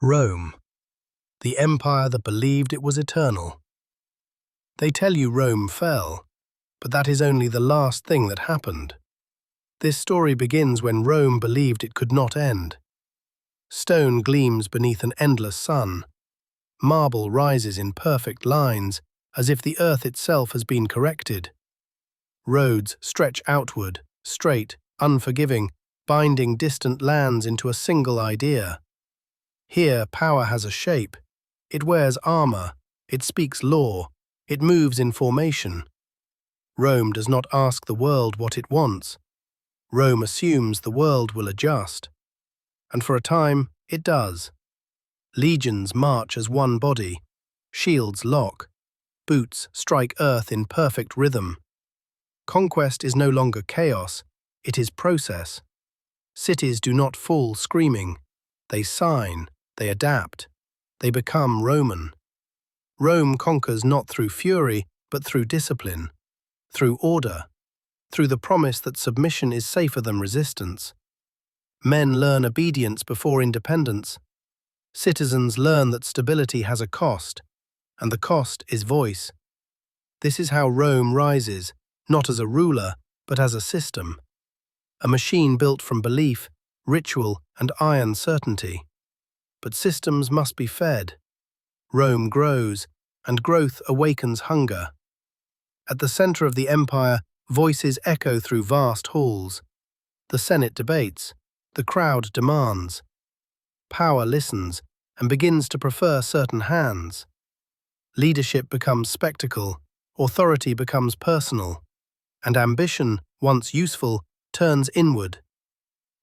Rome, the empire that believed it was eternal. They tell you Rome fell, but that is only the last thing that happened. This story begins when Rome believed it could not end. Stone gleams beneath an endless sun. Marble rises in perfect lines, as if the earth itself has been corrected. Roads stretch outward, straight, unforgiving, binding distant lands into a single idea. Here, power has a shape. It wears armor. It speaks law. It moves in formation. Rome does not ask the world what it wants. Rome assumes the world will adjust. And for a time, it does. Legions march as one body. Shields lock. Boots strike earth in perfect rhythm. Conquest is no longer chaos. It is process. Cities do not fall screaming. They sign. They adapt. They become Roman. Rome conquers not through fury, but through discipline, through order, through the promise that submission is safer than resistance. Men learn obedience before independence. Citizens learn that stability has a cost, and the cost is voice. This is how Rome rises, not as a ruler, but as a system. A machine built from belief, ritual, and iron certainty. But systems must be fed. Rome grows, and growth awakens hunger. At the center of the empire, voices echo through vast halls. The Senate debates. The crowd demands. Power listens and begins to prefer certain hands. Leadership becomes spectacle, authority becomes personal, and ambition, once useful, turns inward.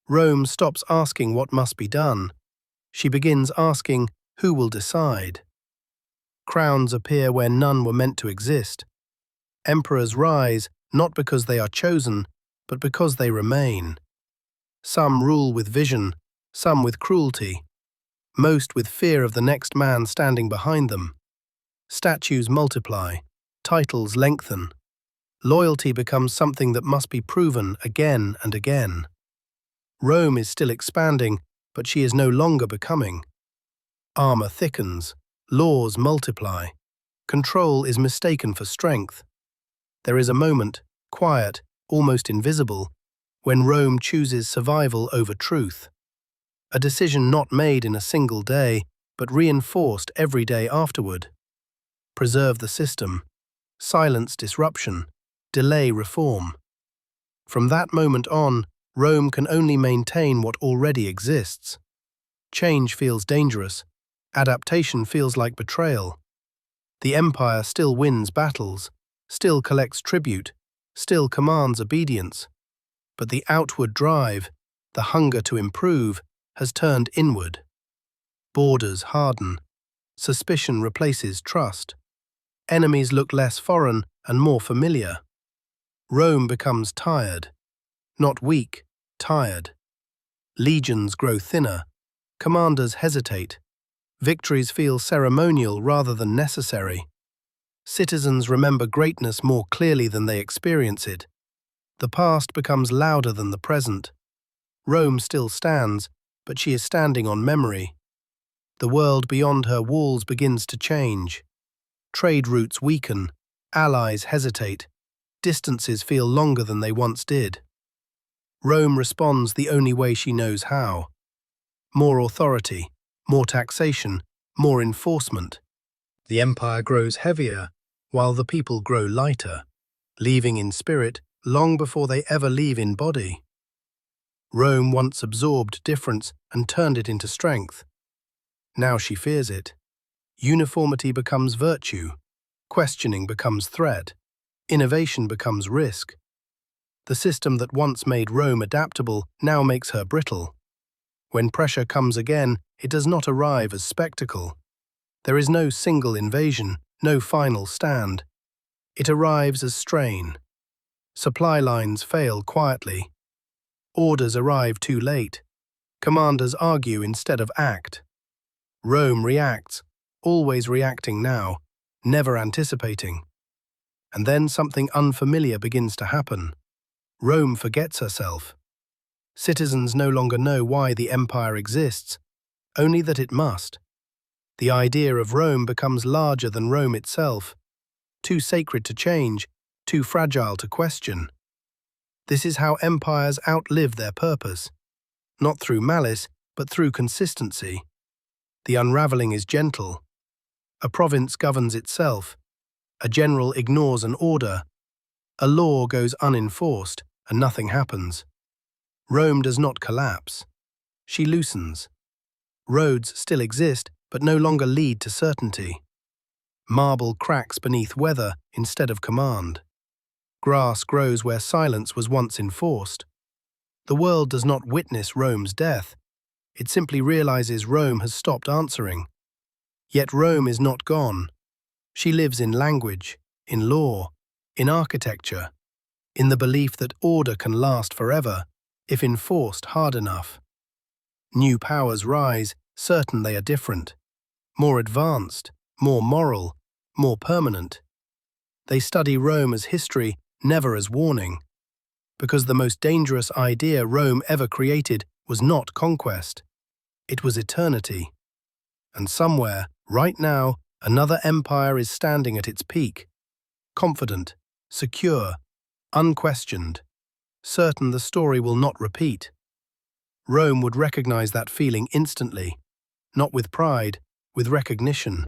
Rome stops asking what must be done. She begins asking, who will decide? Crowns appear where none were meant to exist. Emperors rise not because they are chosen, but because they remain. Some rule with vision, some with cruelty, most with fear of the next man standing behind them. Statues multiply, titles lengthen. Loyalty becomes something that must be proven again and again. Rome is still expanding, but she is no longer becoming. Armor thickens, laws multiply. Control is mistaken for strength. There is a moment, quiet, almost invisible, when Rome chooses survival over truth. A decision not made in a single day, but reinforced every day afterward. Preserve the system, silence disruption, delay reform. From that moment on, Rome can only maintain what already exists. Change feels dangerous. Adaptation feels like betrayal. The empire still wins battles, still collects tribute, still commands obedience. But the outward drive, the hunger to improve, has turned inward. Borders harden. Suspicion replaces trust. Enemies look less foreign and more familiar. Rome becomes tired. Not weak, tired. Legions grow thinner. Commanders hesitate. Victories feel ceremonial rather than necessary. Citizens remember greatness more clearly than they experience it. The past becomes louder than the present. Rome still stands, but she is standing on memory. The world beyond her walls begins to change. Trade routes weaken. Allies hesitate. Distances feel longer than they once did. Rome responds the only way she knows how. More authority, more taxation, more enforcement. The empire grows heavier, while the people grow lighter, leaving in spirit long before they ever leave in body. Rome once absorbed difference and turned it into strength. Now she fears it. Uniformity becomes virtue. Questioning becomes threat. Innovation becomes risk. The system that once made Rome adaptable now makes her brittle. When pressure comes again, it does not arrive as spectacle. There is no single invasion, no final stand. It arrives as strain. Supply lines fail quietly. Orders arrive too late. Commanders argue instead of act. Rome reacts, always reacting now, never anticipating. And then something unfamiliar begins to happen. Rome forgets herself. Citizens no longer know why the empire exists. only that it must. The idea of Rome becomes larger than Rome itself, too sacred to change, too fragile to question. This is how empires outlive their purpose, not through malice, but through consistency. The unraveling is gentle. A province governs itself. A general ignores an order. A law goes unenforced, and nothing happens. Rome does not collapse. She loosens. Roads still exist, but no longer lead to certainty. Marble cracks beneath weather instead of command. Grass grows where silence was once enforced. The world does not witness Rome's death. It simply realizes Rome has stopped answering. Yet Rome is not gone. She lives in language, in law, in architecture, in the belief that order can last forever if enforced hard enough. New powers rise, certain they are different, more advanced, more moral, more permanent. They study Rome as history, never as warning, because the most dangerous idea Rome ever created was not conquest. It was eternity. And somewhere, right now, another empire is standing at its peak, confident, secure, unquestioned, certain the story will not repeat. Rome would recognize that feeling instantly, not with pride, with recognition.